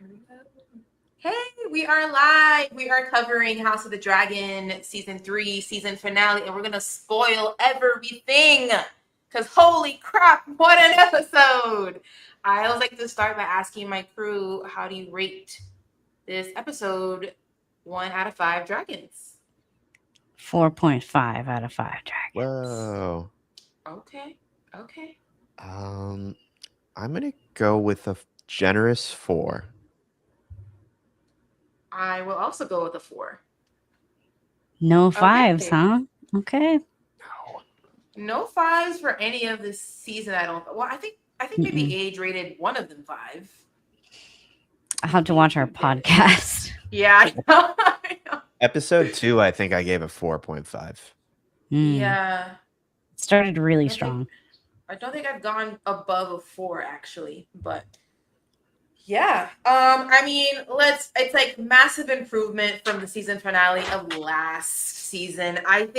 Here we go. Hey, we are live. We are covering House of the Dragon season 3, season finale, and we're gonna spoil everything. Cause holy crap, what an episode! I always like to start by asking my crew, how do you rate this episode? 1 out of 5 dragons. 4.5 out of 5 dragons. Whoa. Okay. Okay. I'm gonna go with a generous 4. I will also go with a 4. No fives, Okay. huh? Okay. No 5s for any of this season. I don't. Well, I think maybe Age rated one of them 5. I'll have to watch our podcast. Yeah, I know. I know. Episode 2, I think I gave a 4.5. Yeah. It started really strong. I don't think I've gone above a 4 actually, but yeah. I mean, it's like massive improvement from the season finale of last season. I'd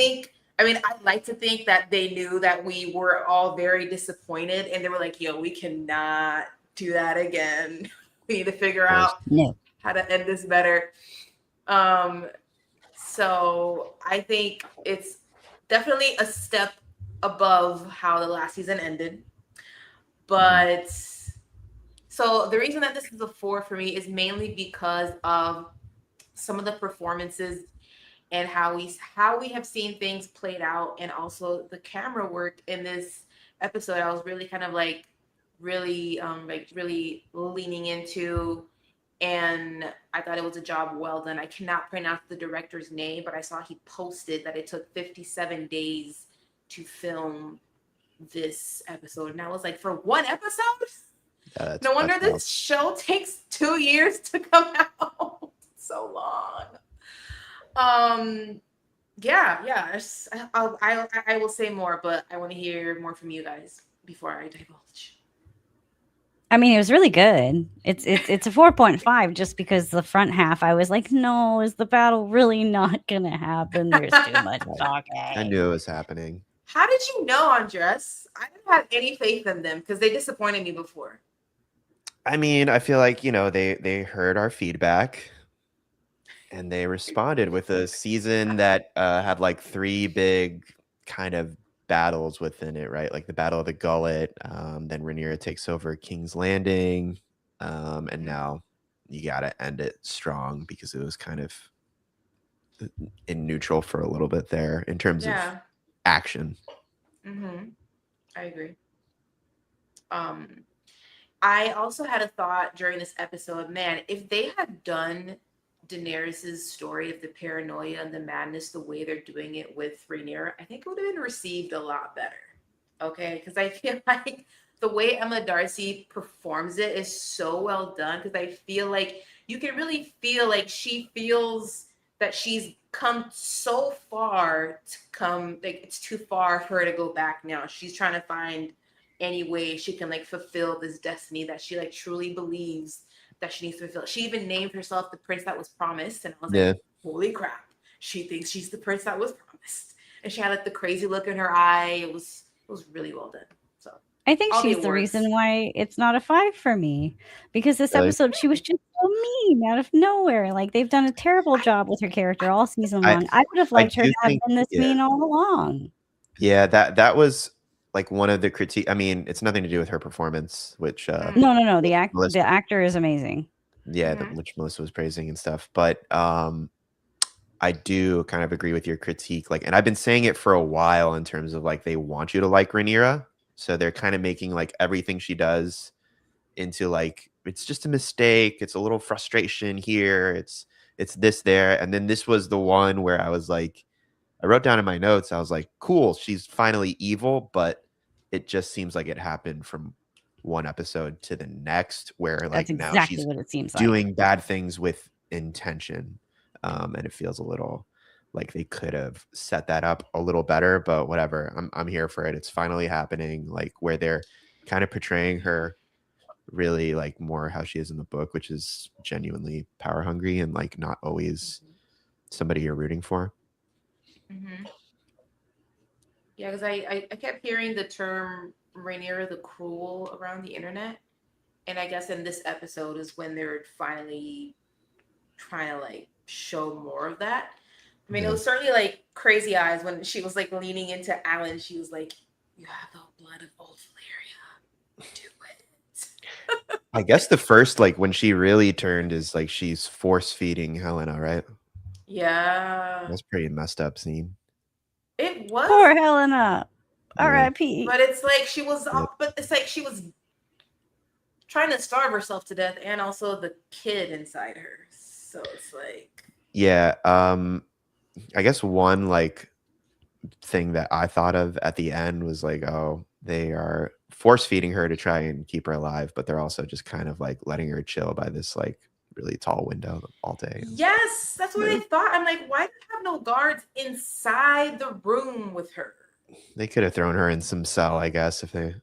like to think that they knew that we were all very disappointed and they were like, yo, we cannot do that again. We need to figure out how to end this better. So I think it's definitely a step above how the last season ended. But so the reason that this is a 4 for me is mainly because of some of the performances and how we have seen things played out, and also the camera work in this episode. I was really kind of really leaning into, and I thought it was a job well done. I cannot pronounce the director's name, but I saw he posted that it took 57 days to film this episode, and I was like, for one episode? Yeah, no wonder this show takes 2 years to come out. So long. Yeah. I will say more, but I want to hear more from you guys before I divulge. I mean, it was really good. It's a 4.5 just because the front half I was like, no, is the battle really not gonna happen? There's too much talking. I knew it was happening. How did you know, Andres? I didn't have any faith in them because they disappointed me before. I mean, I feel like, they heard our feedback and they responded with a season that had like 3 big kind of battles within it, right? Like the Battle of the Gullet, then Rhaenyra takes over King's Landing, and now you gotta end it strong because it was kind of in neutral for a little bit there in terms of action. I agree. I also had a thought during this episode, man, if they had done Daenerys' story of the paranoia and the madness the way they're doing it with Rhaenyra, I think it would have been received a lot better. Okay, because I feel like the way Emma Darcy performs it is so well done, because I feel like you can really feel like she feels that she's come so far to come, like it's too far for her to go back now. She's trying to find any way she can like fulfill this destiny that she like truly believes that she needs to fulfill. She even named herself the prince that was promised, and I was like, holy crap, she thinks she's the prince that was promised. And she had like the crazy look in her eye. It was really well done. So I think she's the reason why it's not a 5 for me, because this episode she was just so mean out of nowhere. Like, they've done a terrible job with her character all season long. I would have liked her to have been this mean all along. Yeah, that was like one of the critique. I mean, it's nothing to do with her performance, which no, the actor is amazing. Yeah, which Melissa was praising and stuff. But I do kind of agree with your critique. Like, and I've been saying it for a while in terms of like they want you to like Rhaenyra, so they're kind of making like everything she does into like it's just a mistake. It's a little frustration here. It's this there, and then this was the one where I was like, I wrote down in my notes, I was like, cool, she's finally evil, but it just seems like it happened from one episode to the next, where like now she's what it seems doing bad things with intention. And it feels a little like they could have set that up a little better, but whatever. I'm here for it. It's finally happening, like where they're kind of portraying her really like more how she is in the book, which is genuinely power hungry and like not always somebody you're rooting for. Yeah, because I kept hearing the term Rhaenyra the Cruel around the internet, And I guess in this episode is when they're finally trying to like show more of that. I mean, it was certainly like Crazy Eyes when she was like leaning into Alan. She was like, "You have the blood of old Valeria. Do it." I guess the first, like, when she really turned is like she's force feeding Helena, right? Yeah. That's a pretty messed up scene. It was. Poor Helena. Yeah. R.I.P. But it's like she was but it's like she was trying to starve herself to death and also the kid inside her. So it's like, yeah, I guess one like thing that I thought of at the end was like, oh, they are force feeding her to try and keep her alive, but they're also just kind of like letting her chill by this like really tall window all day. yes, that's what I thought. I'm like, why do you have no guards inside the room with her? They could have thrown her in some cell, I guess, if they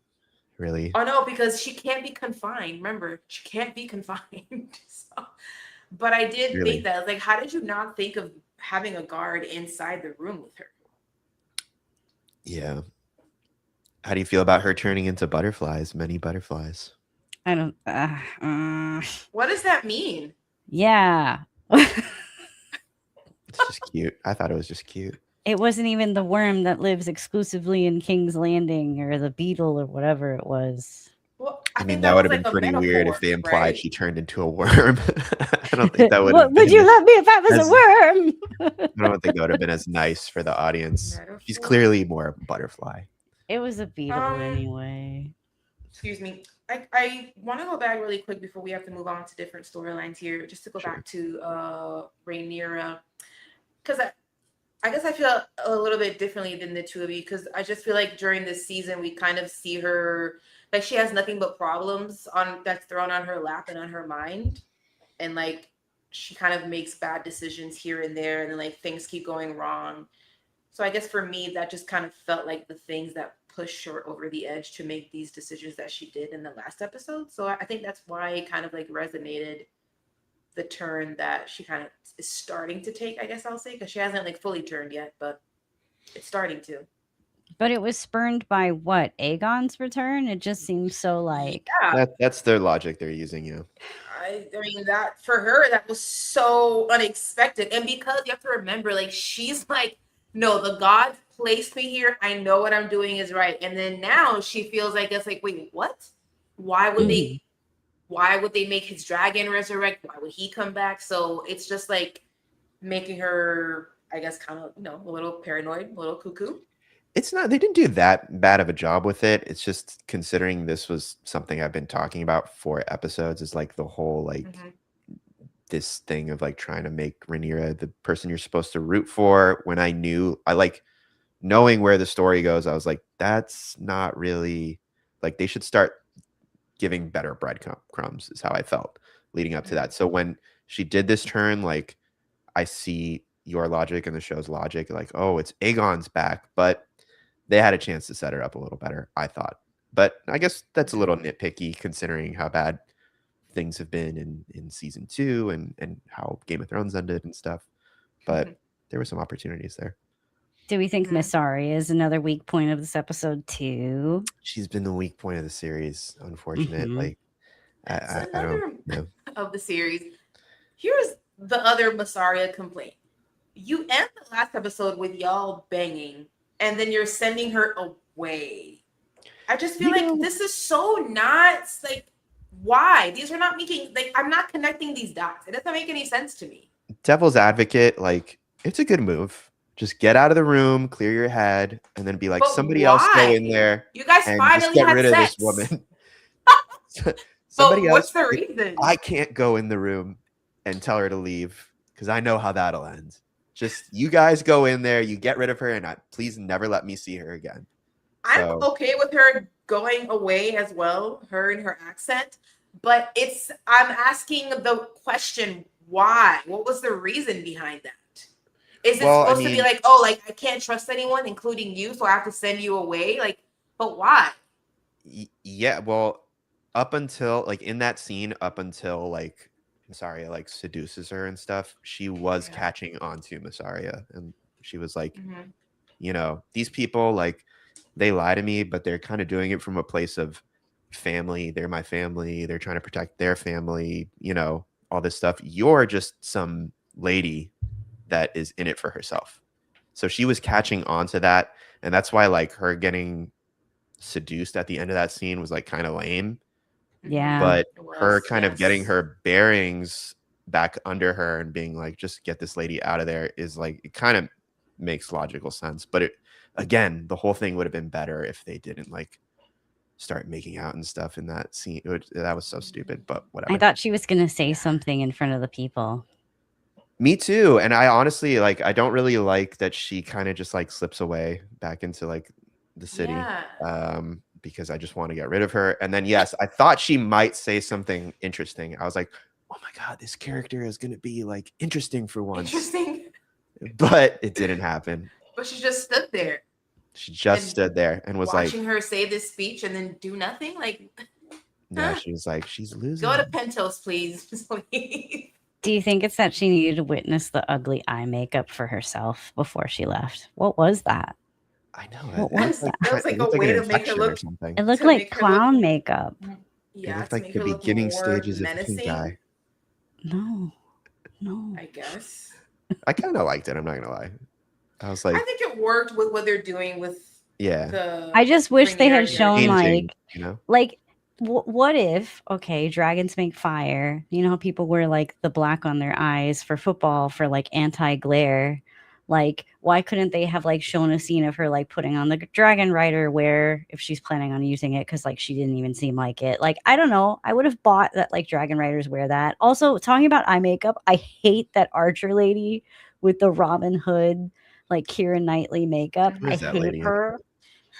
really. Oh no, because she can't be confined. Remember, she can't be confined. So, but I did Really? think that. I was like, how did you not think of having a guard inside the room with her? Yeah. How do you feel about her turning into butterflies? Many butterflies. I don't. What does that mean? Yeah. It's just cute. I thought it was just cute. It wasn't even the worm that lives exclusively in King's Landing or the beetle or whatever it was. Well, I mean, think that would have was been like a pretty weird if metaphor, they implied right? she turned into a worm. I don't think that would have Would you love me if I was a worm? I don't think that would have been as nice for the audience. She's Metaphor? clearly more butterfly. It was a beetle anyway. Excuse me. I want to go back really quick before we have to move on to different storylines here, just to go back to Rhaenyra, because I guess I feel a little bit differently than the two of you, because I just feel like during this season we kind of see her like she has nothing but problems that's thrown on her lap and on her mind, and like she kind of makes bad decisions here and there, and then like things keep going wrong. So I guess for me that just kind of felt like the things that pushed her over the edge to make these decisions that she did in the last episode. So I think that's why it kind of like resonated, the turn that she kind of is starting to take, I guess I'll say, because she hasn't like fully turned yet, but it's starting to. But it was spurned by what? Aegon's return? It just seems so like... Yeah. That's their logic they're using, yeah. I mean, that for her, that was so unexpected. And because you have to remember, like, she's like, no, the gods placed me here. I know what I'm doing is right. And then now she feels like it's like, wait, what? Why would they make his dragon resurrect? Why would he come back? So it's just like making her, I guess, kind of, a little paranoid, a little cuckoo. It's not, they didn't do that bad of a job with it. It's just considering this was something I've been talking about for episodes, is like the whole like this thing of like trying to make Rhaenyra the person you're supposed to root for. When I like knowing where the story goes, I was like, that's not really like, they should start giving better breadcrumbs is how I felt leading up to that. So when she did this turn, like I see your logic and the show's logic, like, oh, it's Aegon's back, but they had a chance to set her up a little better, I thought. But I guess that's a little nitpicky considering how bad things have been in season 2 and how Game of Thrones ended and stuff. But there were some opportunities there. Do we think Miss Arya is another weak point of this episode too? She's been the weak point of the series, unfortunate. Like That's I don't know. Of the series. Here's the other Miss Arya complaint. You end the last episode with y'all banging, and then you're sending her away. I just feel like this is so not like, why? These are not making, like, I'm not connecting these dots. It doesn't make any sense to me. Devil's advocate, like, it's a good move. Just get out of the room, clear your head, and then be like, But somebody else go why? in there. You guys and finally just get had rid sex. of this woman. But what's the reason? I can't go in the room and tell her to leave because I know how that'll end. Just you guys go in there, you get rid of her, and please never let me see her again. I'm okay with her going away as well, her and her accent, but I'm asking the question, why? What was the reason behind that? Is it supposed to be like, oh, like I can't trust anyone, including you, so I have to send you away? Like, but why? Yeah, well, up until like in that scene, up until like Miss Arya like seduces her and stuff, she was catching on to Miss Arya, and she was like, these people, like, they lie to me, but they're kind of doing it from a place of family, they're my family, they're trying to protect their family, you know, all this stuff. You're just some lady that is in it for herself. So she was catching on to that, and that's why like her getting seduced at the end of that scene was like kind of lame. Yeah. But It her was, kind of getting yes. her bearings back under her and being like, just get this lady out of there is like, it kind of makes logical sense. But it, again, the whole thing would have been better if they didn't like start making out and stuff in that scene. That was so stupid, but whatever. I thought she was gonna say something in front of the people. Me too. And I honestly like, I don't really like that she kind of just like slips away back into like the city. Yeah. Because I just want to get rid of her. And then yes, I thought she might say something interesting. I was like, oh my God, this character is gonna be like interesting for once. Interesting. But it didn't happen. But she just stood there. She just And stood there and was like, watching her say this speech and then do nothing. Like, yeah, huh? she was like, she's losing. Go to Pentos, please. Just leave. Do you think it's that she needed to witness the ugly eye makeup for herself before she left? What was that? I know. What was that? That was like it a looked way an to make her infection look. or something. It looked To like make her look- clown makeup. Yeah, It looked to like make the her look beginning more stages of pink menacing, eye. No. I guess. I kind of liked it. I'm not gonna lie. I was like, I think it worked with what they're doing with yeah, the. I just wish they had Rainier shown changing, like you know. what if, okay, dragons make fire. You know how people wear like the black on their eyes for football for like anti-glare. Like, why couldn't they have like shown a scene of her like putting on the dragon rider wear if she's planning on using it? Because like she didn't even seem like it. Like, I don't know. I would have bought that like dragon riders wear that. Also, talking about eye makeup, I hate that Archer lady with the Robin Hood, like Keira Knightley makeup. Who I is that hate lady? her.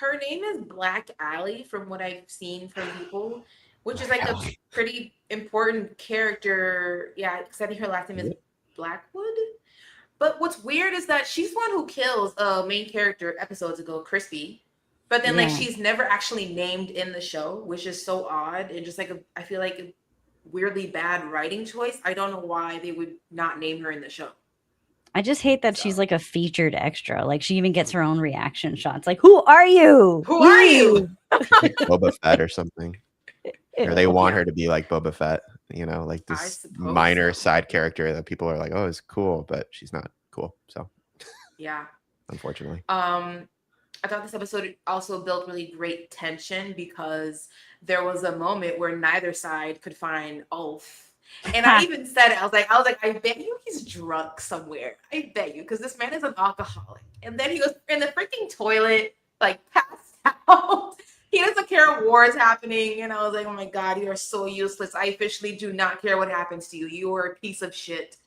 Her name is Black Alley, from what I've seen from people, which is like a Alley. pretty important character. Yeah, because I think her last name is Blackwood. But what's weird is that she's one who kills a main character episodes ago, Crispy. But then like Yeah. she's never actually named in the show, which is so odd and just like I feel like a weirdly bad writing choice. I don't know why they would not name her in the show. I just hate that So. she's like a featured extra. Like she even gets her own reaction shots. Like, who are you? Who are you? Like Boba Fett or something. Or they Ew. want her to be like Boba Fett, you know, like I this suppose minor so. side character that people are like, oh, it's cool, but she's not cool. So Yeah. unfortunately. I thought this episode also built really great tension because there was a moment where neither side could find Ulf. And I even said it. I was like, I bet you he's drunk somewhere. I bet you, because this man is an alcoholic. And then he was in the freaking toilet, like passed out. He doesn't care war is happening. And I was like, oh my God, you are so useless. I officially do not care what happens to you. You are a piece of shit.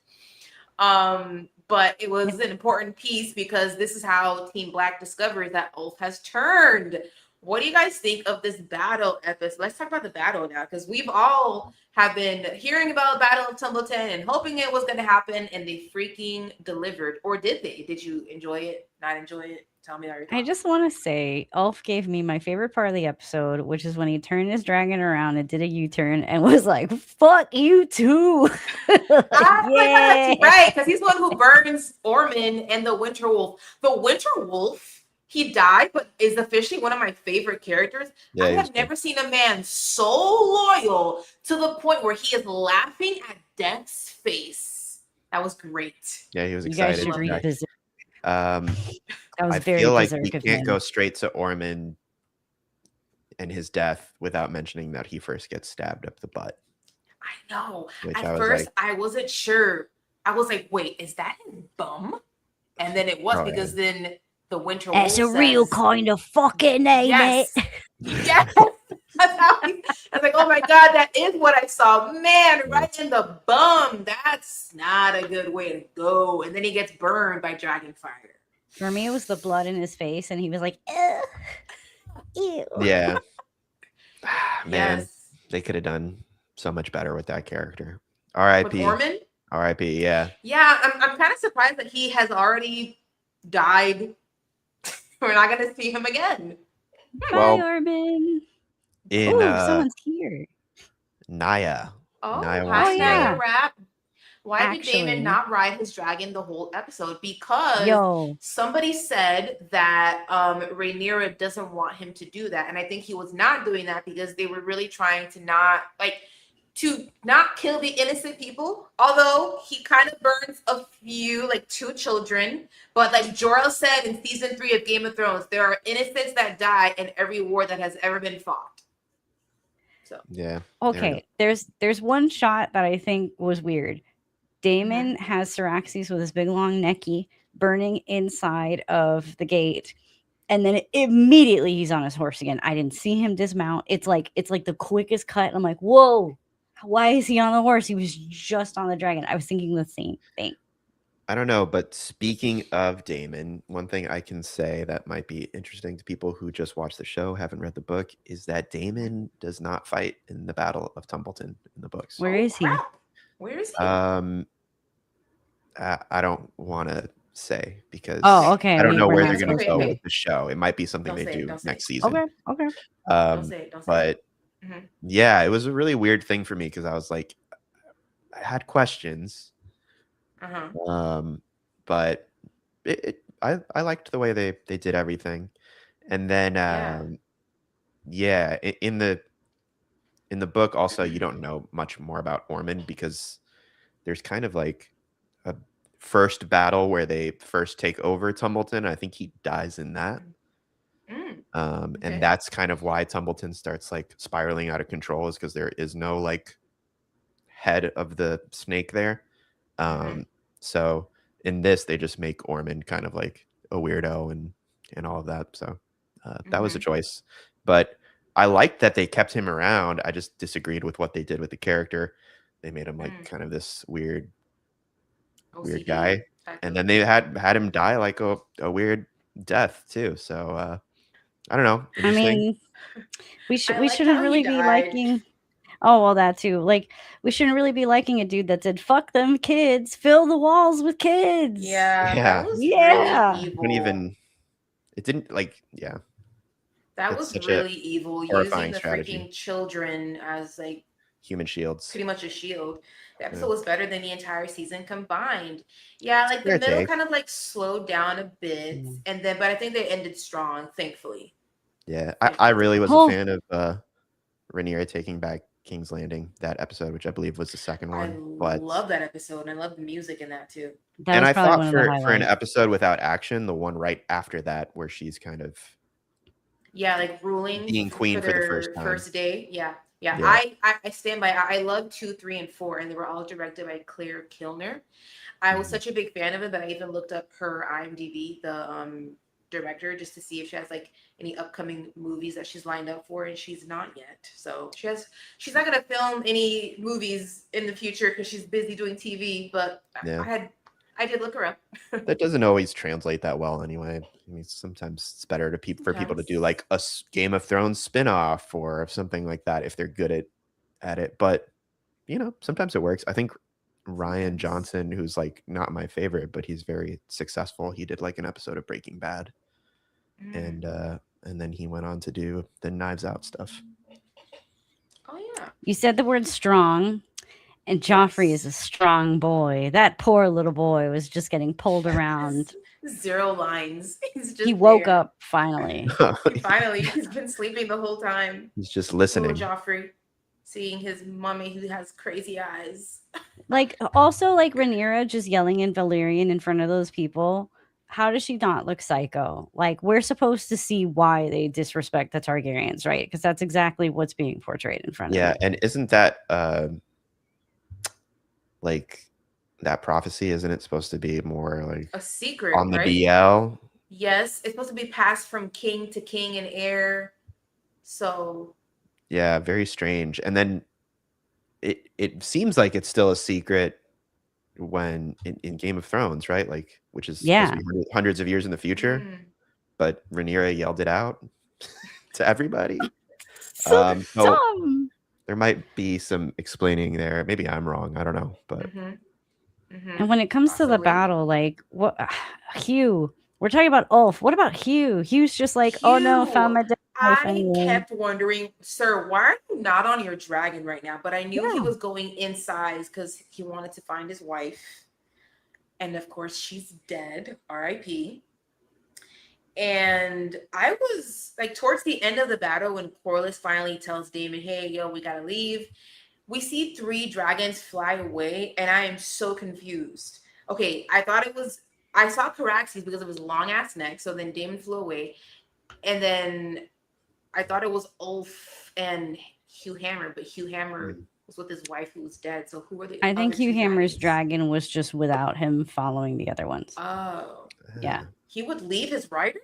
But it was an important piece because this is how Team Black discovers that Ulf has turned. What do you guys think of this battle episode? Let's talk about the battle now, because we've all have been hearing about Battle of Tumbleton and hoping it was going to happen, and they freaking delivered. Or did they? Did you enjoy it? Not enjoy it? Tell me that. I just want to say, Ulf gave me my favorite part of the episode, which is when he turned his dragon around and did a U-turn and was like, "Fuck you too." That's right, because he's the one who burns Ormond and the Winter Wolf. The Winter Wolf, he died, but is officially one of my favorite characters. Yeah, I he was have never seen a man so loyal to the point where he is laughing at Death's face. That was great. Yeah, he was You guys excited. should read Jack. Berserk. That was I very feel like Berserk we of can't him. go straight to Ormond and his death without mentioning that he first gets stabbed up the butt. I know. Which At I was first, like, I wasn't sure. I was like, wait, is that his bum? And then it was, Oh, because then the Winter That's a Wolf real says, kind of fucking, ain't yes. it? Yes. That's how I was like, oh my God, that is what I saw. Man, right in the bum. That's not a good way to go. And then he gets burned by Dragonfire. For me, it was the blood in his face, and he was like, "Ugh, ew." yeah. Man, Yes. they could have done so much better with that character. With R.I.P. Ormond? R.I.P. Yeah. Yeah, I'm kind of surprised that he has already died. We're not going to see him again. Well, Hi, Ormond. in Ooh, someone's here. Naya. Oh, Naya hi, wants to Naya know. Rap. Why did Daemon Actually, not ride his dragon the whole episode? Because yo, somebody said that Rhaenyra doesn't want him to do that. And I think he was not doing that because they were really trying to not kill the innocent people. Although he kind of burns a few, like 2 children. But like Jor-El said in season 3 of Game of Thrones, there are innocents that die in every war that has ever been fought. So Yeah. okay. There's one shot that I think was weird. Daemon has Syraxes with his big long necky burning inside of the gate. And then immediately he's on his horse again. I didn't see him dismount. It's like the quickest cut. I'm like, whoa, why is he on the horse? He was just on the dragon. I was thinking the same thing. I don't know, but speaking of Daemon, one thing I can say that might be interesting to people who just watched the show, haven't read the book, is that Daemon does not fight in the Battle of Tumbleton in the books. Where is he? Where is he? I don't want to say because okay. I don't know where they're going to Okay, go okay. with the show. It might be something Don't they say it, do don't say next it. season. Okay. Don't say it. But Mhm. yeah, it was a really weird thing for me because I was like, I had questions, but I liked the way they did everything, and then in the book also you don't know much more about Ormond because there's kind of like a first battle where they first take over Tumbleton. I think he dies in that. Okay. And that's kind of why Tumbleton starts like spiraling out of control, is because there is no like head of the snake there. So in this, they just make Ormond kind of like a weirdo and all of that. So that was a choice. But I liked that they kept him around. I just disagreed with what they did with the character. They made him like kind of this weird OCD guy. type And of- then they had him die like a weird death too. So I don't know. I mean, we I like shouldn't how he really be died. liking. Oh, well, that too. Like, we shouldn't really be liking a dude that said, "Fuck them kids, fill the walls with kids." Yeah, Yeah. that was Yeah. really evil. Couldn't even. It didn't like. Yeah. That It's was such a really evil, using horrifying the strategy. freaking children as like Human shields. pretty much a shield. The episode Yeah. was better than the entire season combined. Yeah, like the Fair middle take. kind of like slowed down a bit, and then but I think they ended strong, thankfully. Yeah, I really was Oh. a fan of Rhaenyra taking back King's Landing, that episode, which I believe was the second I one. But love that episode, and I love the music in that too. That and was I probably thought one of for the an highlights. episode without action, the one right after that, where she's kind of Yeah, like ruling being queen for the their first time. first day. Yeah. Yeah. I stand by. I love 2, 3, and 4, and they were all directed by Claire Kilner. I was such a big fan of it that I even looked up her IMDb, the director, just to see if she has like any upcoming movies that she's lined up for, and she's not yet. So she's not gonna film any movies in the future because she's busy doing TV. But Yeah. I did look her up. That doesn't always translate that well anyway. I mean, sometimes it's better for people to do like a Game of Thrones spin-off or something like that if they're good at it. But you know, sometimes it works. I think Ryan Johnson, who's like not my favorite, but he's very successful. He did like an episode of Breaking Bad, and then he went on to do the Knives Out stuff. Oh yeah. You said the word strong, and Joffrey is a strong boy. That poor little boy was just getting pulled around. 0 lines. He's just He woke there. up finally. Finally, he's been sleeping the whole time. He's just Little listening. Joffrey, seeing his mummy who has crazy eyes. Like, also, like Rhaenyra just yelling in Valyrian in front of those people. How does she not look psycho? Like, we're supposed to see why they disrespect the Targaryens, right? Because that's exactly what's being portrayed in front of Yeah, them. and isn't that like that prophecy? Isn't it supposed to be more like A secret, on the right? DL? Yes, it's supposed to be passed from king to king and heir. So Yeah, very strange. And then it seems like it's still a secret when in Game of Thrones, right? Like, which is supposed to be hundreds of years in the future. But Rhaenyra yelled it out to everybody. So So dumb. there might be some explaining there. Maybe I'm wrong. I don't know. But And when it comes to the Possibly. battle, like, what Hugh, we're talking about Ulf. What about Hugh? Hugh's just like, oh no, found my dead I kept wondering, sir, why are you not on your dragon right now? But I knew he was going inside because he wanted to find his wife. And of course, she's dead, RIP. And I was like, towards the end of the battle, when Corlys finally tells Daemon, hey, yo, we gotta leave, we see 3 dragons fly away, and I am so confused. Okay, I saw Caraxes because of his long ass neck, so then Daemon flew away. And then I thought it was Ulf and Hugh Hammer, but Hugh Hammer was with his wife who was dead. So who were the I think other Hugh 2 Hammer's dragons? dragon was just without him following the other ones. Oh. Yeah. He would leave his rider?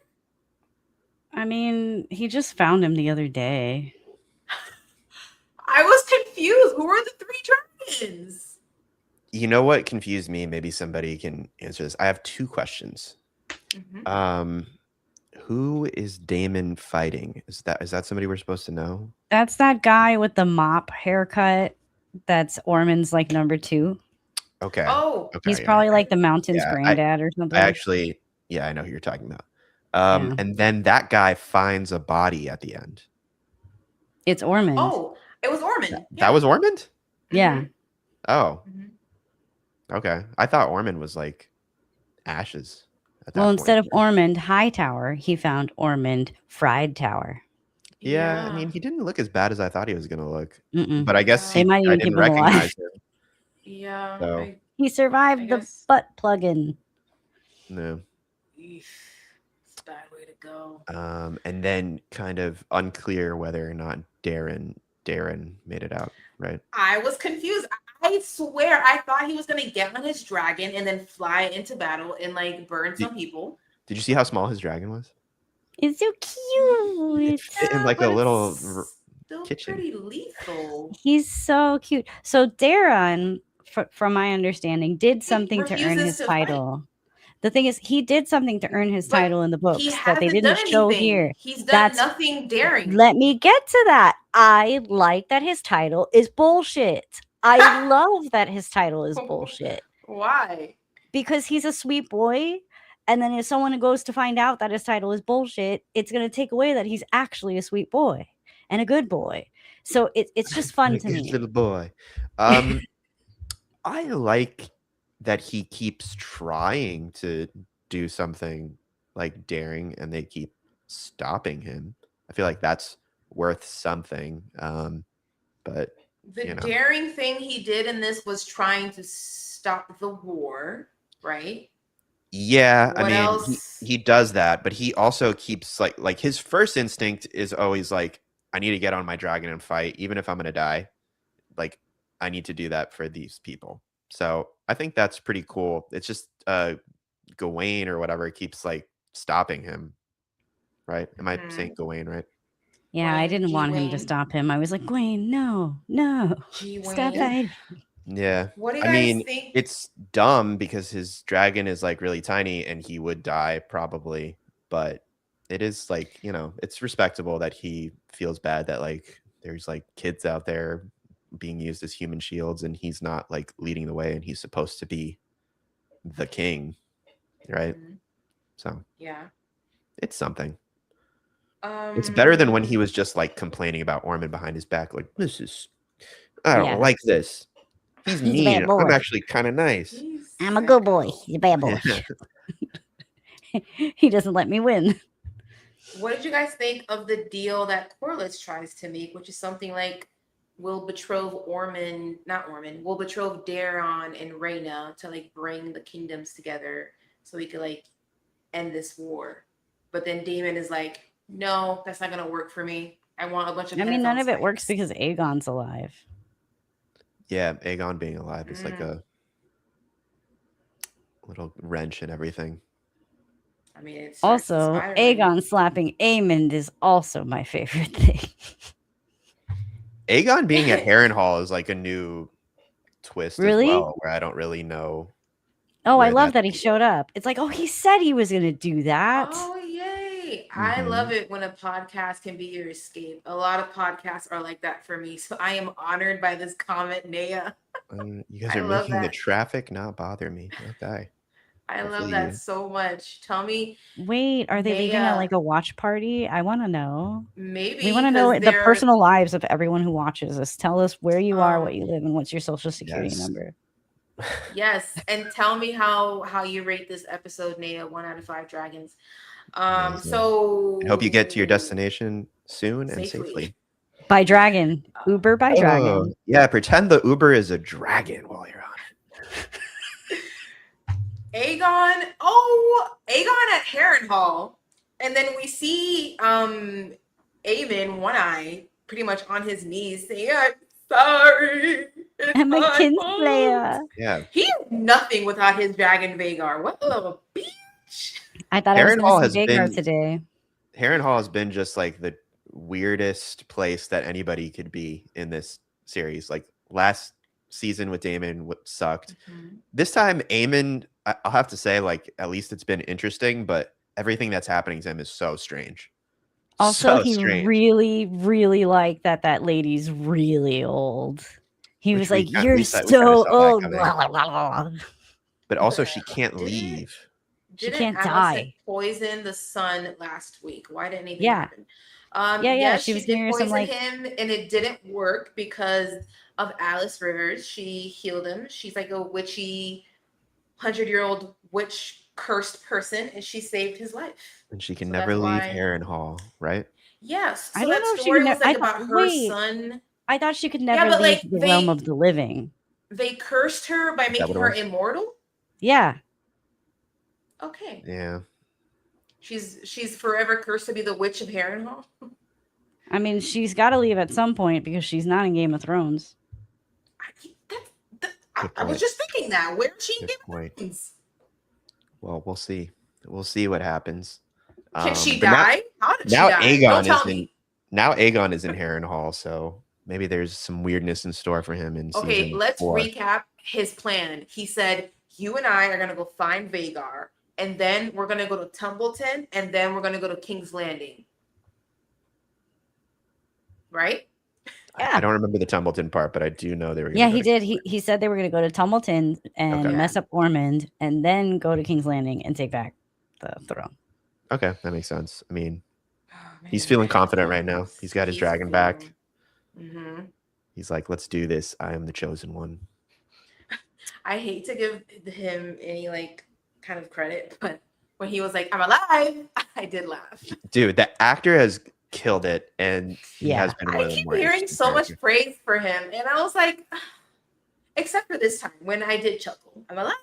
I mean, he just found him the other day. I was confused. Who are the 3 dragons? You know what confused me? Maybe somebody can answer this. I have 2 questions. Who is Daemon fighting? Is that somebody we're supposed to know? That's that guy with the mop haircut. That's Ormond's like number 2. Okay. Oh, okay, he's probably like the Mountain's granddad or something. I actually, I know who you're talking about. And then that guy finds a body at the end. It's Ormond. Oh, it was Ormond. That was Ormond? Yeah. Oh. Okay. I thought Ormond was like ashes. Well, instead of Ormond Hightower, he found Ormond Fried Tower. Yeah, I mean, he didn't look as bad as I thought he was going to look. Mm-mm. But I guess they might even didn't keep him alive. recognize him. Yeah. So. He survived the butt plug-in. No. It's a bad way to go. And then kind of unclear whether or not Darren made it out, right? I was confused. I swear I thought he was going to get on his dragon and then fly into battle and like burn some people. Did you see how small his dragon was? It's so cute. It fit in like a little still kitchen. Pretty lethal. He's so cute. So Darren, from my understanding, did something to earn his title. The thing is, he did something to earn his title in the books that they didn't show here. He's done nothing daring. Let me get to that. I like that his title is bullshit. I love that his title is bullshit. Why? Because he's a sweet boy. And then if someone goes to find out that his title is bullshit, it's going to take away that he's actually a sweet boy and a good boy. So it's just fun to me. Little boy. I like that he keeps trying to do something like daring and they keep stopping him. I feel like that's worth something. But the daring thing he did in this was trying to stop the war, right? Yeah, I mean, he does that, but he also keeps like his first instinct is always like, I need to get on my dragon and fight, even if I'm going to die. Like, I need to do that for these people. So I think that's pretty cool. It's just Gawain or whatever keeps like stopping him, right? Am I saying Gawain, right? Yeah, I didn't want him to stop him. I was like, Gawain, no, stop fighting. Yeah. What do you guys think? It's dumb because his dragon is like really tiny and he would die probably, but it is like, it's respectable that he feels bad that like there's like kids out there being used as human shields and he's not like leading the way and he's supposed to be the king, right? So yeah, it's something. It's better than when he was just like complaining about Ormond behind his back, like I don't like this. He's mean. I'm actually kind of nice. I'm a good boy. He's a bad boy. He doesn't let me win. What did you guys think of the deal that Corlys tries to make, which is something like will betroth will betroth Daeron and Rhaena to like bring the kingdoms together so we could like end this war. But then Daemon is like, no, that's not gonna work for me. I want a bunch of none of it works because Aegon's alive. Yeah, Aegon being alive is like a little wrench and everything. I mean, it's also Aegon slapping Aemond is also my favorite thing. Aegon being at Harrenhal is like a new twist as well, where I don't really know. Oh, I love that he showed up. It's like, oh, he said he was going to do that. Oh, yay. I love it when a podcast can be your escape. A lot of podcasts are like that for me. So I am honored by this comment, Naya. You guys are making the traffic not bother me. Not die. I love feel that you. so much. Tell me, Wait, are they leaving Naya, a watch party? I want to know. We maybe want to know because the they're personal lives of everyone who watches us. Tell us where you are, what um you live, and what's your social security Yes. number. yes, and tell me how you rate this episode, Naya. 1 out of 5 dragons. Amazing. So I hope you get to your destination soon and safely. safely. By dragon. Uber by dragon. Yeah, pretend the Uber is a dragon while you're on it. Aegon at Harrenhal, and then we see Aemon, One Eye, pretty much on his knees saying, "I'm sorry. I'm a my fault." Kinslayer. Yeah. He is nothing without his dragon Vhagar. What a little bitch. I thought I was Harrenhal going to see has Vhagar been today. Harrenhal has been just like the weirdest place that anybody could be in this series. Like last season with Daemon sucked. This time Aemon, I'll have to say, like, at least it's been interesting, but everything that's happening to him is so strange. Also, So he strange. really, really liked that lady's really old. He Which was we like, kinda- "You're we kinda so saw that old." coming. Blah, blah, blah, blah. But also she can't Didn't- leave. She Didn't can't Alicent die. poison the sun last week? Why didn't anything Yeah. happen? Yeah, Yes, she she was did giving her some, poison like- him, and it didn't work because of Alice Rivers. She healed him. She's like a witchy, 100-year-old witch cursed person, and she saved his life. And she can So never that's leave why- Harrenhal, right? Yes. I So don't that know if she story could was ne- I like thought- about her wait. son. I thought she could never but, leave like, the realm of the living. They cursed her by that making what it her was? immortal. Yeah. Okay. Yeah. She's forever cursed to be the witch of Harrenhal. I mean, she's got to leave at some point because she's not in Game of Thrones. I was just thinking that. Where is she in Good Game of point. Thrones? Well, we'll see. We'll see what happens. Can she but die? How did she now die? Aegon Don't tell is me. Now Aegon is in Harrenhal, so maybe there's some weirdness in store for him in Okay, season let's 4. recap his plan. He said, "You and I are gonna go find Vhagar, and then we're gonna go to Tumbleton, and then we're gonna go to King's Landing." Right? Yeah. I don't remember the Tumbleton part, but I do know they were. Yeah, he did. He said they were going to go to Tumbleton and Okay. mess up Ormond and then go to King's Landing and take back the throne. Okay, that makes sense. I mean, Oh, man, he's feeling that confident right now. is- He's got his he's dragon back. feeling- Mhm. He's like, let's do this. I am the chosen one. I hate to give him any like kind of credit, but when he was like, "I'm alive," I did laugh. Dude, the actor has killed it, and he Yeah. has been one I of the keep more hearing interesting so much characters. praise for him, and I was like, except for this time when I did chuckle. I'm alive.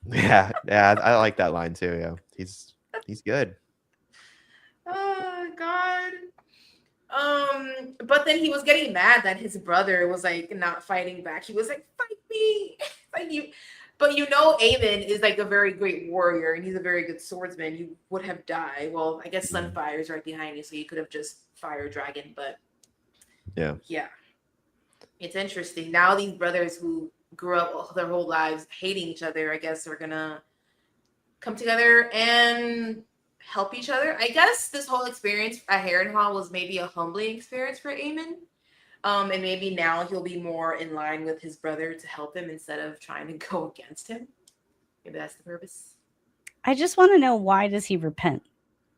Yeah, I like that line too. Yeah, he's good. Oh God. But then he was getting mad that his brother was like not fighting back. He was like, "Fight me!" Like you. But you know, Aemon is like a very great warrior, and he's a very good swordsman. You would have died. Well, I guess Sunfire is right behind you, so you could have just fire dragon. But Yeah. It's interesting. Now these brothers who grew up their whole lives hating each other, I guess, are gonna come together and help each other. I guess this whole experience at Harrenhal was maybe a humbling experience for Aemon. And maybe now he'll be more in line with his brother to help him instead of trying to go against him. Maybe that's the purpose. I just want to know, why does he repent?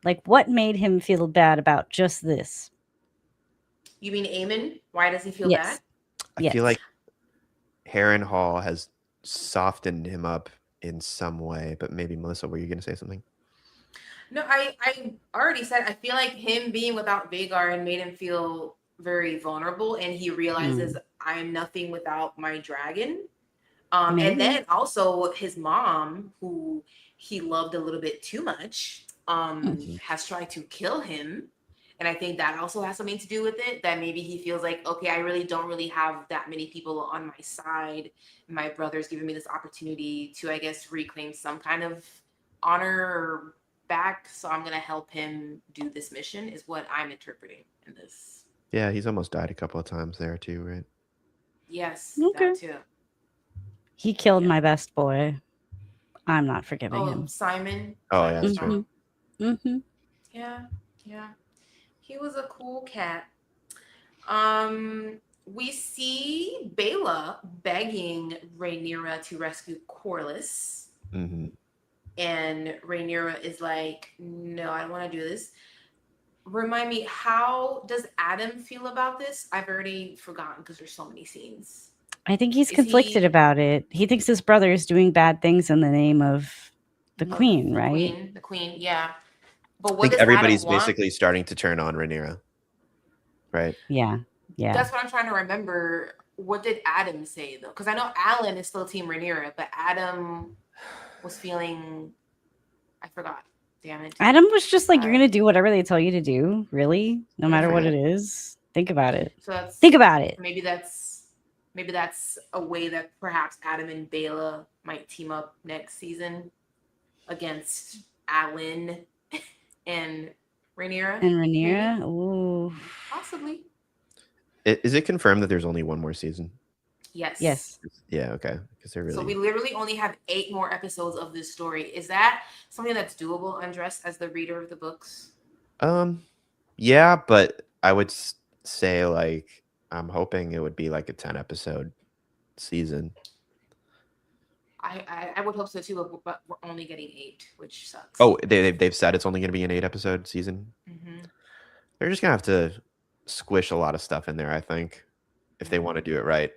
Like, what made him feel bad about just this? You mean Aemon? Why does he feel Yes. bad? I feel like Harrenhal has softened him up in some way, but maybe Melissa, were you going to say something? No, I already said I feel like him being without Vhagar and made him feel very vulnerable, and he realizes I am nothing without my dragon. Maybe. And then also his mom, who he loved a little bit too much, has tried to kill him. And I think that also has something to do with it, that maybe he feels like, okay, I really don't really have that many people on my side. My brother's giving me this opportunity to, I guess, reclaim some kind of honor back. So I'm going to help him do this mission, is what I'm interpreting in this. Yeah, he's almost died a couple of times there too, right? Yes, Okay. that too. He killed Yeah. my best boy. I'm not forgiving Oh, him. Simon. Oh, yeah, that's Simon right. Mm-hmm. Yeah. He was a cool cat. We see Bela begging Rhaenyra to rescue Corlys. Mm-hmm. and Rhaenyra is like, no, I don't want to do this. Remind me, how does Adam feel about this? I've already forgotten because there's so many scenes. I think he's Is conflicted he- about it. He thinks his brother is doing bad things in the name of the queen, right? The queen, yeah. But I what think does everybody's Adam want? basically starting to turn on Rhaenyra, right? Yeah. That's what I'm trying to remember. What did Adam say though? Because I know Alan is still Team Rhaenyra, but Adam was feeling. I forgot. Damn it. Adam was just like, you're gonna do whatever they tell you to do, really, no matter what Mhm. it is. Think about it. So Think about it. Maybe that's a way that perhaps Adam and Bela might team up next season against Alan and Rhaenyra. And Rhaenyra, ooh, Possibly. Is it confirmed that there's only one more season? Yes. yes. Yeah, okay. Because they're really. So we literally only have 8 more episodes of this story. Is that something that's doable, Andres, as the reader of the books? Yeah, but I would say like I'm hoping it would be like a 10-episode season. I would hope so too, but we're only getting 8, which sucks. Oh, they've said it's only going to be an 8-episode season. Mm-hmm. They're just gonna have to squish a lot of stuff in there, I think, if they want to do it right.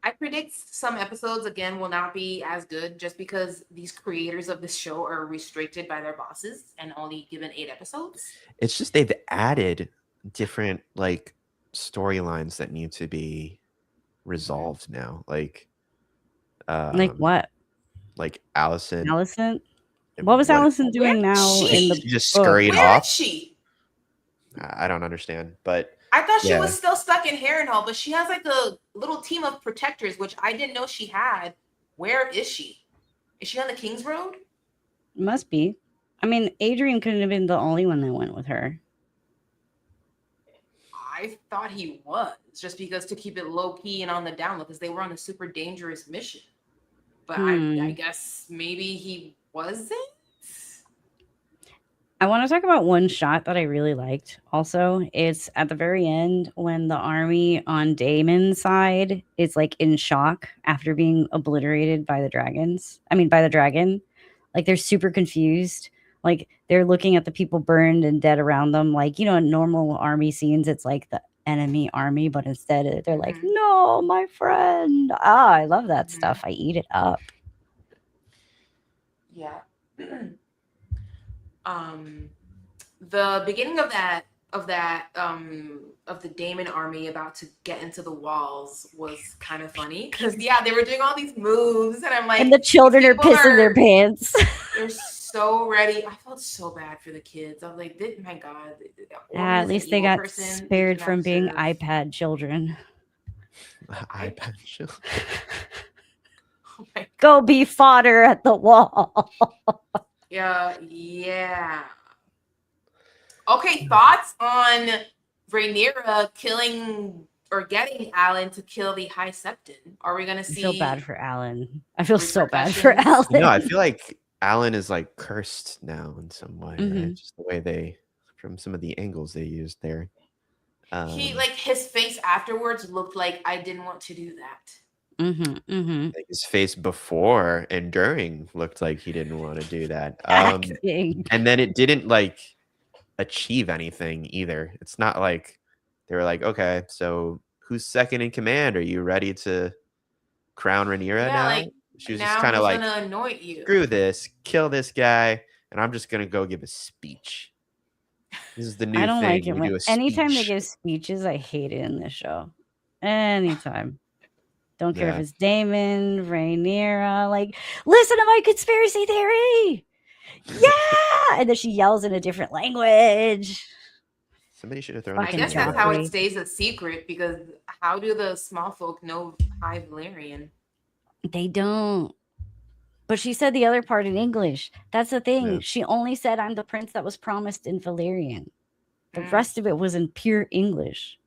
I predict some episodes again will not be as good just because these creators of this show are restricted by their bosses and only given 8 episodes. It's just they've added different like storylines that need to be resolved now. Like what? Like Allison. What was Allison doing now in the she just book? scurried Where off? is she? I don't understand, but I thought she was still stuck in Harrenhal, but she has like a little team of protectors, which I didn't know she had. Where is she? Is she on the King's Road? Must be. I mean, Adrian couldn't have been the only one that went with her. I thought he was, just because to keep it low key and on the down low, because they were on a super dangerous mission. But I guess maybe he wasn't. I want to talk about one shot that I really liked. Also, it's at the very end when the army on Daemon's side is like in shock after being obliterated by the dragons. I mean, by the dragon. Like they're super confused. Like they're looking at the people burned and dead around them. Like, you know, in normal army scenes, it's like the enemy army, but instead they're like, no, my friend. Ah, I love that stuff. I eat it up. Yeah. The beginning of the Daemon army about to get into the walls was kind of funny because they were doing all these moves and I'm like, and the children are pissing their pants. They're so ready. I felt so bad for the kids. I was like, my God. Yeah, at least they got spared from being iPad children. iPad children. Oh go be fodder at the wall. Yeah. Okay, thoughts on Rhaenyra killing or getting Alan to kill the High Septon? Are we gonna see? I feel bad for Alan. I feel so bad for Alan. No, I feel like Alan is like cursed now in some way, right? Just the way from some of the angles they used there. He like his face afterwards looked like I didn't want to do that. Like his face before and during looked like he didn't want to do that. And then it didn't like achieve anything either. It's not like they were like, okay, so who's second in command? Are you ready to crown Rhaenyra now? Like, she was just kind of like, gonna anoint you. Screw this, kill this guy, and I'm just gonna go give a speech. This is the new thing. I don't like it. Anytime they give speeches, I hate it in this show. Anytime. Don't care if it's Daemon, Rhaenyra. Like, listen to my conspiracy theory. Yeah, and then she yells in a different language. Somebody should have thrown. I guess that's how it stays a secret because how do the small folk know High Valyrian? They don't. But she said the other part in English. That's the thing. Yeah. She only said, "I'm the prince that was promised in Valyrian." The rest of it was in pure English.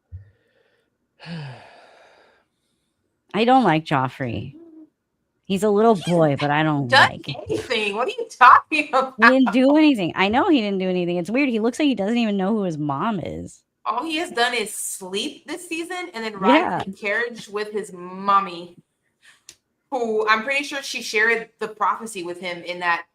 I don't like Joffrey. He's a little boy, but I don't like anything. What are you talking about? He didn't do anything. I know he didn't do anything. It's weird. He looks like he doesn't even know who his mom is. All he has done is sleep this season and then ride in carriage with his mommy. who I'm pretty sure she shared the prophecy with him in that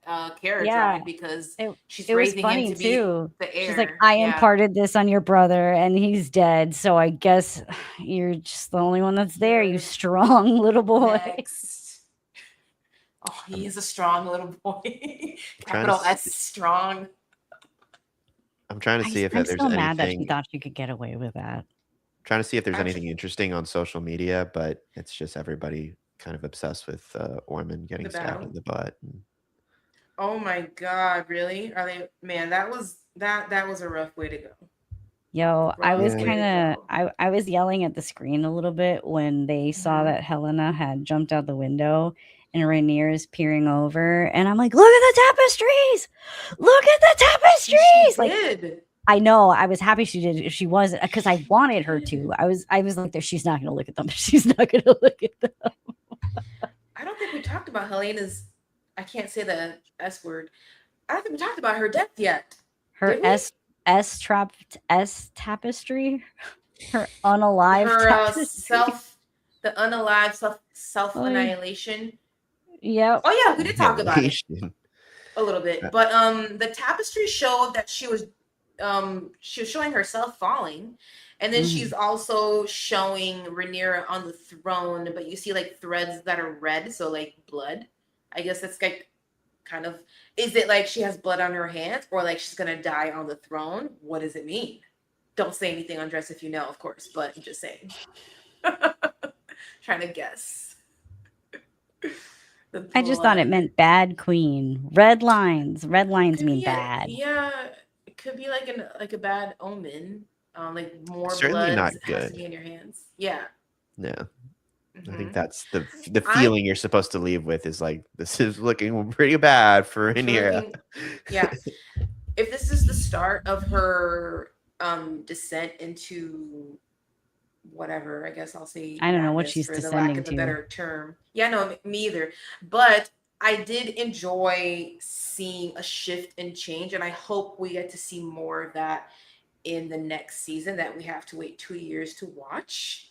carriage ride because she's It was raising him funny to be too. the She's like, heir. I Yeah. imparted this on your brother and he's dead. So I guess you're just the only one that's there, you strong little boy. Next. Oh, he is a strong little boy. Trying to Capital S see- strong. I'm trying to see if I'm there's so mad that she anything. thought she could get away with that. Trying to see if there's Actually- anything interesting on social media, but it's just everybody kind of obsessed with Ormond getting The stabbed battle. in the butt. And Oh my God, really? Are they? Man, that was a rough way to go. Yo, I was Rough way to kind go. of I was yelling at the screen a little bit when they saw Mhm. that Helena had jumped out the window and Rhaenyra is peering over, and I'm like, look at the tapestries! Look at the tapestries! She Like, did. I know, I was happy she did. She wasn't, because I wanted her to. I was like, she's not gonna look at them. She's not gonna look at them. I don't think we talked about Helena's. I can't say the S word. I don't think we talked about her death yet. Her Did we? S tapestry, her unalive Her tapestry. the unalive self annihilation. Yep. Oh yeah, we did talk about it Annihilation. a little bit, but the tapestry showed that she was showing herself falling, and then she's also showing Rhaenyra on the throne, but you see like threads that are red, so like blood. I guess that's like kind of, is it like she has blood on her hands or like she's gonna die on the throne? What does it mean? Don't say anything, Andres, if you know, of course, but I'm just saying. Trying to guess. I just thought it meant bad queen. Red lines mean bad. Yeah, it could be like a bad omen. Like more Certainly blood not has good. to be in your hands. Yeah. Yeah. I think Mhm. that's the feeling you're supposed to leave with is like, this is looking pretty bad for Rhaenyra. Yeah. If this is the start of her descent into whatever, I guess I'll say I don't know what madness she's for the descending lack of a to. better term. Yeah, no, me either. But I did enjoy seeing a shift and change, and I hope we get to see more of that in the next season that we have to wait 2 years to watch.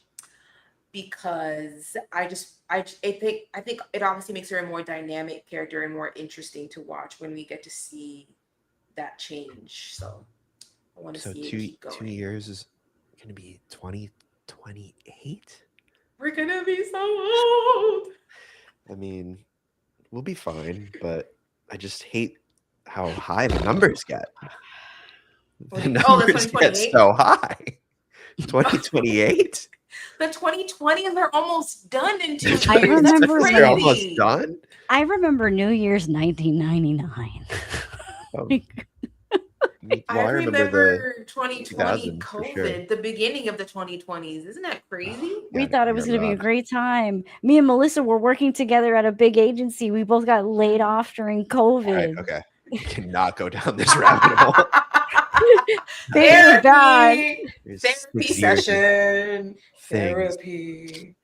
Because I think it obviously makes her a more dynamic character and more interesting to watch when we get to see that change. So I want to see it keep going. 2 years is going to be 2028. We're gonna be so old. I mean, we'll be fine, but I just hate how high the numbers get. The numbers get so high. 2028. The 2020s are almost done in 2 years. I remember That's They're almost crazy. done. I remember New Year's 1999. I remember the 2020 2000 for COVID, sure. the beginning of the 2020s. Isn't that crazy? We thought it was going to be a great time. Me and Melissa were working together at a big agency. We both got laid off during COVID. Right, okay. We cannot go down this rabbit hole. Therapy There's 6 years of session. things. Therapy.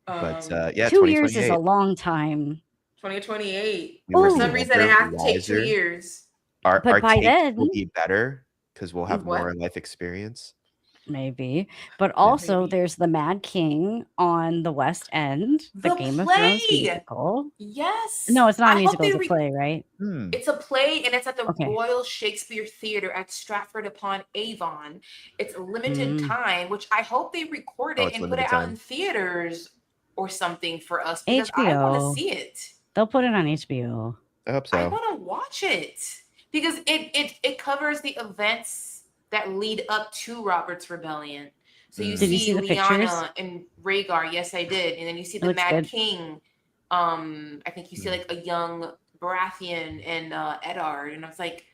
But yeah, 2 years is a 2028. long time. 2028. We will For be some reason, it older, has to take 2 wiser. years. Our But by takes then- will be better because we'll have What? more life experience. Maybe. But also, Maybe. there's the Mad King on the West End, the The Game of Thrones play! musical. Yes. No, it's not a I hope musical. they It's a play, right? It's a play, and it's at the Okay. Royal Shakespeare Theatre at Stratford upon Avon. It's a limited time, which I hope they record it it's and put limited it out time. in theaters or something for us because I want HBO. to see it. They'll put it on HBO. I hope I so. want to watch it because it covers the events that lead up to Robert's Rebellion. So you Did you see see the pictures? Lyanna and Rhaegar. Yes, I did. And then you see the looks Mad good. King. I think you see like a young Baratheon and Eddard. And I was like,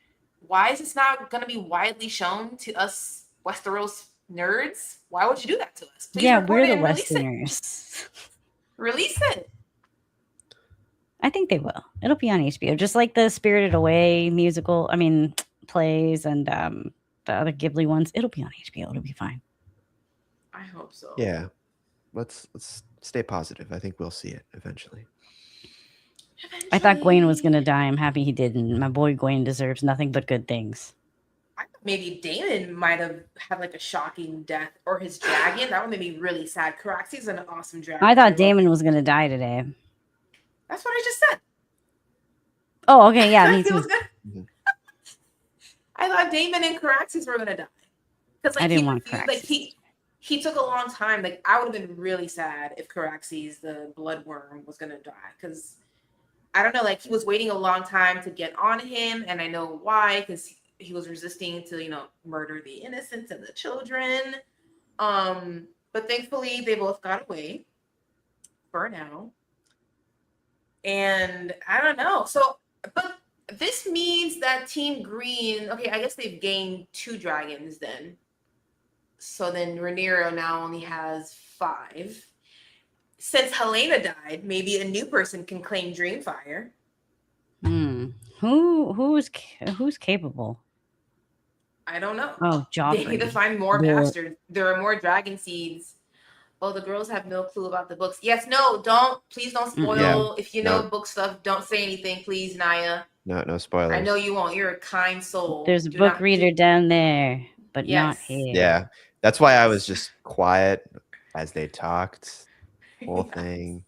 why is this not going to be widely shown to us Westeros nerds? Why would you do that to us? Please Yeah, record we're it the and release it. Westerners. Release it. I think they will. It'll be on HBO, just like the Spirited Away musical. I mean, plays and the other Ghibli ones. It'll be on HBO. It'll be fine. I hope so. Yeah. Let's stay positive. I think we'll see it eventually. I thought Gwaine was gonna die. I'm happy he didn't. My boy Gwaine deserves nothing but good things. I thought maybe Damon might have had like a shocking death, or his dragon. That would make me really sad. Caraxes an awesome dragon. I thought Damon was gonna die today. That's what I just said. Oh, okay, yeah, me too. I thought Damon and Caraxes were gonna die because like I didn't want Caraxes. Like he took a long time. Like I would have been really sad if Caraxes, the bloodworm, was gonna die, because I don't know, like he was waiting a long time to get on him, and I know why, because he was resisting to, you know, murder the innocents and the children. But thankfully they both got away for now. And I don't know. So, but this means that Team Green, okay, I guess they've gained 2 dragons then. So then Rhaenyra now only has 5. Since Helaena died, maybe a new person can claim Dreamfire. Who's capable? I don't know. Oh, Joffrey. They need to find more bastards. There are more dragon seeds. Oh, the girls have no clue about the books. Yes, no, please don't spoil. Yeah, if you know book stuff, don't say anything, please, Naya. No spoilers. I know you won't. You're a kind soul. There's a book reader down there, but not here. Yeah, that's why I was just quiet as they talked. Whole thing.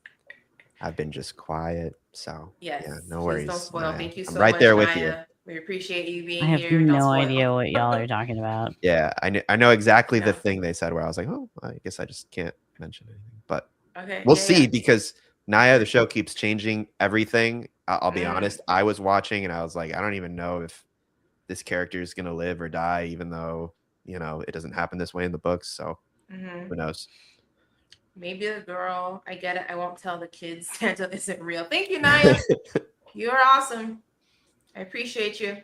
I've been just quiet, so yeah, no worries. Don't spoil. Naya. Thank you so much. I'm right there with you. We appreciate you being here. I have no idea what y'all are talking about. Yeah, I know exactly the thing they said where I was like, oh, I guess I just can't mention anything. But we'll see, because Naya, the show keeps changing everything. I'll be honest. I was watching and I was like, I don't even know if this character is going to live or die, even though, you know, it doesn't happen this way in the books. So who knows? Maybe a girl. I get it. I won't tell the kids Santa isn't real. Thank you, Naya. You're awesome. I appreciate you.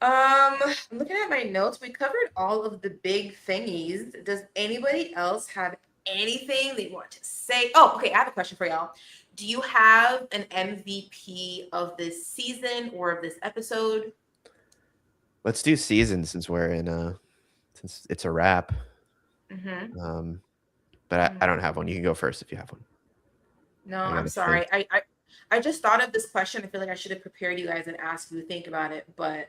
I'm looking at my notes. We covered all of the big thingies. Does anybody else have anything they want to say? Oh, okay. I have a question for y'all. Do you have an MVP of this season or of this episode? Let's do season, since since it's a wrap. But I don't have one. You can go first if you have one. No, I'm sorry. I just thought of this question. I feel like I should have prepared you guys and asked you to think about it. But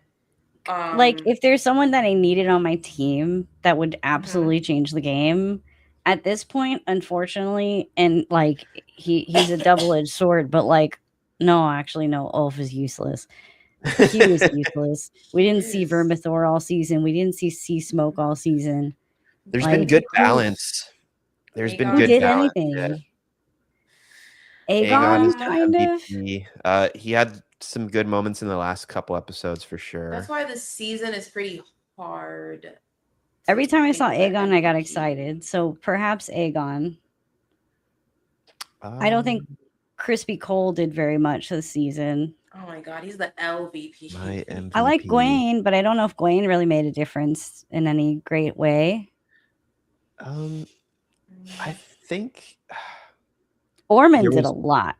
like, if there's someone that I needed on my team that would absolutely change the game at this point, unfortunately, and like he's a double-edged sword, but like, no, actually, no, Ulf is useless. He was useless. We didn't see Vermithor all season. We didn't see Sea Smoke all season. There's been good balance. There's been good balance. Anything? Aegon kind of. He had some good moments in the last couple episodes for sure. That's why this season is pretty hard. Every time I saw Aegon, I got excited. So perhaps Aegon. I don't think Crispy Cole did very much this season. Oh my god, he's the LVP. My MVP. I like Gwaine, but I don't know if Gwaine really made a difference in any great way. I think Ormond did a lot.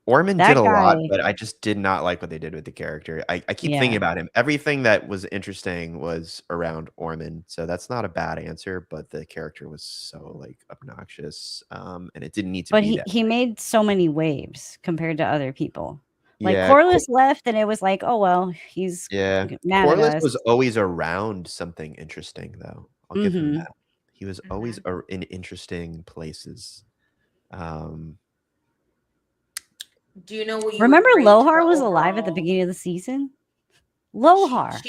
Ormond did a lot, but I just did not like what they did with the character. I keep thinking about him. Everything that was interesting was around Ormond, so that's not a bad answer, but the character was so like obnoxious, and it didn't need to be that. But he made so many waves compared to other people. Like Corlys left, and it was like, oh well, he's mad Corlys at us. was always around something interesting, though. I'll give him that. He was always in interesting places. Do you know what you remember? Lohar was alive at the beginning of the season. Lohar.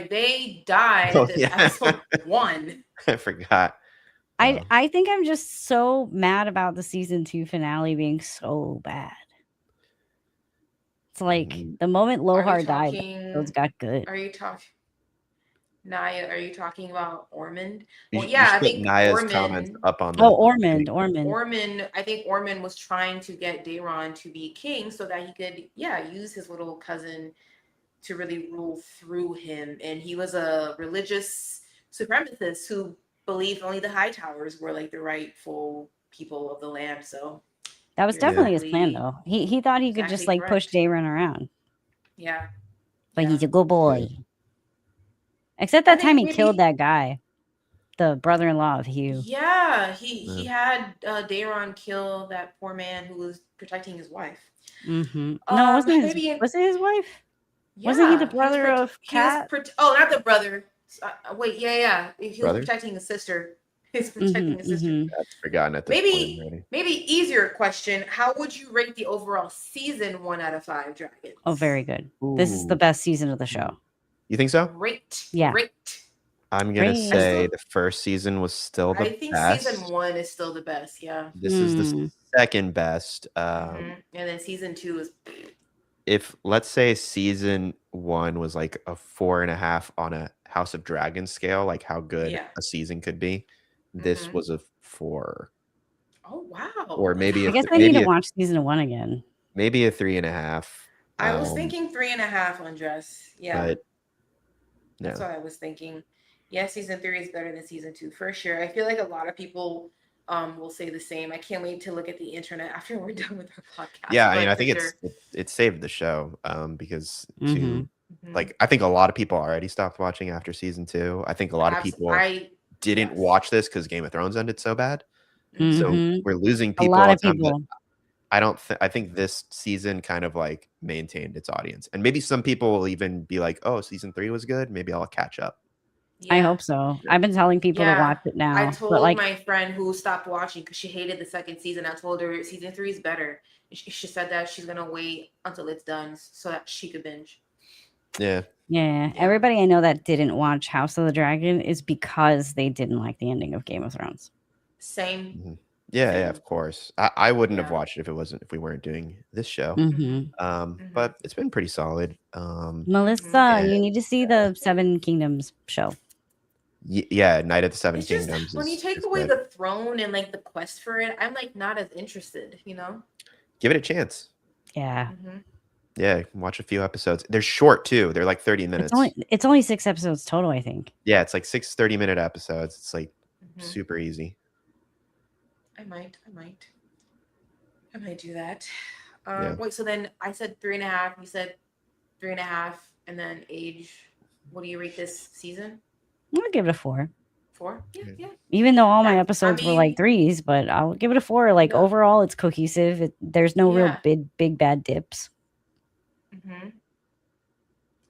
They died at episode 1. I forgot. I think I'm just so mad about the season 2 finale being so bad. It's like the moment Lohar died, those got good. Are you talking, Naya? Are you talking about Ormond? Well, I think Naya's comments up on. Ormond. Ormond. I think Ormond was trying to get Daeron to be king so that he could, use his little cousin to really rule through him. And he was a religious supremacist who believed only the Hightowers were like the rightful people of the land. So that was definitely his plan, though. He thought he could just like push Daeron around. Yeah. But he's a good boy. Except that time he killed that guy, the brother-in-law of Hugh. Yeah, he had Daeron kill that poor man who was protecting his wife. No, was it his wife? Wasn't he the Yeah, brother of Kat? Oh, not the brother. Wait, yeah. He was Brother? protecting his sister. He's protecting his sister. That's forgotten at this point already. Maybe easier question. How would you rate the overall season 1 out of 5 Dragons? Oh, very good. This is the best season of the show. You think so? Great. Yeah. Great. I'm gonna say the first season was still the best. I think season 1 is still the best. Yeah. This is the second best. And then season 2 is. If let's say season 1 was like a 4.5 on a House of Dragons scale, like how good a season could be, this was a 4. Oh wow! Or maybe I guess I need to watch season 1 again. Maybe a 3.5. I was thinking 3.5 on Dress. Yeah, but that's what I was thinking. Yeah, season 3 is better than season 2 for sure. I feel like a lot of people will say the same. I can't wait to look at the internet after we're done with our podcast. Yeah, I mean, I think it saved the show because like I think a lot of people already stopped watching after season 2. I think a lot of people didn't watch this because Game of Thrones ended so bad. So we're losing people. A lot of people. I think this season kind of like maintained its audience, and maybe some people will even be like, "Oh, season 3 was good. Maybe I'll catch up." Yeah. I hope so. I've been telling people to watch it now. I told my friend who stopped watching because she hated the second season. I told her season 3 is better. She said that she's gonna wait until it's done so that she could binge. Yeah. Everybody I know that didn't watch House of the Dragon is because they didn't like the ending of Game of Thrones. Same. Yeah, of course. I wouldn't have watched it if we weren't doing this show. But it's been pretty solid. Melissa, you need to see the Seven Kingdoms show. Yeah, Night of the Seven Kingdoms. When you take away the throne and like the quest for it, I'm like not as interested, you know? Give it a chance. Yeah. Yeah, watch a few episodes. They're short too. They're like 30 minutes. It's only 6 episodes total, I think. Yeah, it's like 6 30-minute episodes. It's like super easy. I might do that. Wait, so then I said 3.5, you said 3.5, and then age. What do you rate this season? I'll give it a 4. 4? Yeah. Even though all my episodes were like 3s, but I'll give it a 4. Like overall, it's cohesive. There's no real big bad dips.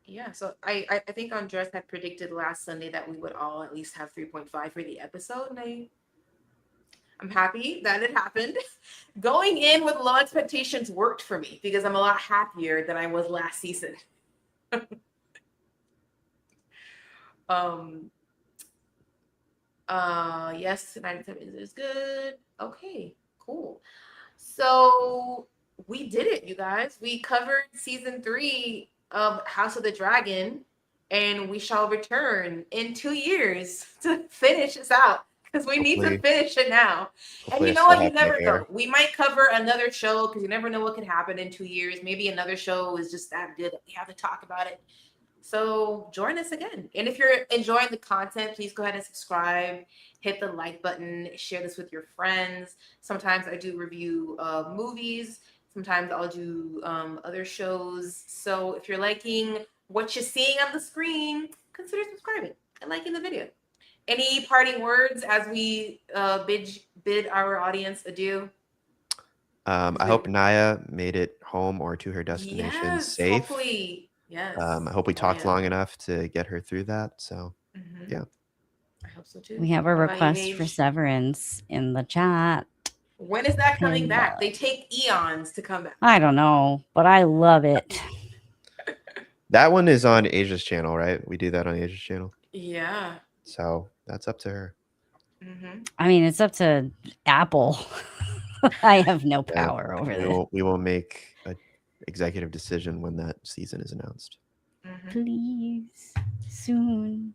Yeah, so I think Andres had predicted last Sunday that we would all at least have 3.5 for the episode, and I'm happy that it happened. Going in with low expectations worked for me because I'm a lot happier than I was last season. Yes, 97 is good. Okay, cool. So we did it, you guys. We covered season 3 of House of the Dragon, and we shall return in 2 years to finish this out. Because we need to finish it now. And you know what? You never know. We might cover another show because you never know what could happen in 2 years. Maybe another show is just that good that we have to talk about it. So join us again. And if you're enjoying the content, please go ahead and subscribe. Hit the like button. Share this with your friends. Sometimes I do review movies. Sometimes I'll do other shows. So if you're liking what you're seeing on the screen, consider subscribing and liking the video. Any parting words as we bid our audience adieu? I hope Naya made it home or to her destination safe. Hopefully, yes. I hope we talked long enough to get her through that. So, yeah. I hope so too. We have a request for Severance in the chat. When is that coming back? They take eons to come back. I don't know, but I love it. That one is on Asia's channel, right? We do that on Asia's channel. Yeah. So that's up to her. I mean, it's up to Apple. I have no power over this. We will make an executive decision when that season is announced. Please, soon.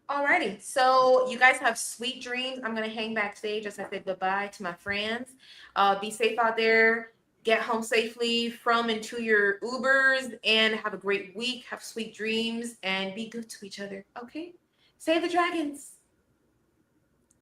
Alrighty, so you guys have sweet dreams. I'm gonna hang backstage as I say goodbye to my friends. Be safe out there. Get home safely from and to your Ubers, and have a great week. Have sweet dreams and be good to each other. Okay, save the dragons.